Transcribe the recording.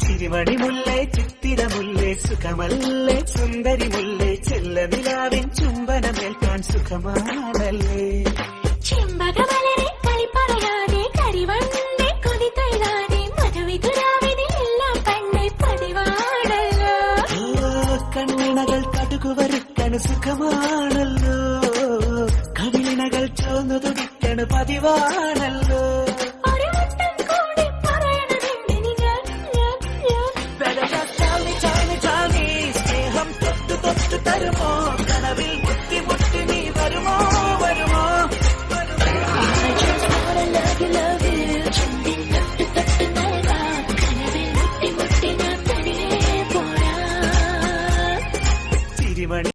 ചിരിമണിമുല്ലേ ചിത്തിരമുല്ലേ സുഖമല്ലേ സുന്ദരിമുല്ലേ ചെല്ല നിലാവിൻ ചുംബനമേൽക്കാൻ സുഖമാണല്ലേ ചെമ്പകമലരെ കളി പറയാതെ കരിവണ്ണെ കൊതി തൈരാതെ മധുവിതുരാവിനെല്ലാം പണ്ടേ പതിവാണല്ലോ കണ്ണിണകൾ കടുകുവരുക്കണ് സുഖമാണല്ലോ കവിളിണകൾ ചോന്നു തുടിക്കണ് പതിവാണല്ലോ ഒരു വട്ടം കൂടി പറയണതെന്തിന് ഞാൻ സ്നേഹം തൊട്ടു തൊട്ടു തരുമോ കനവിൽ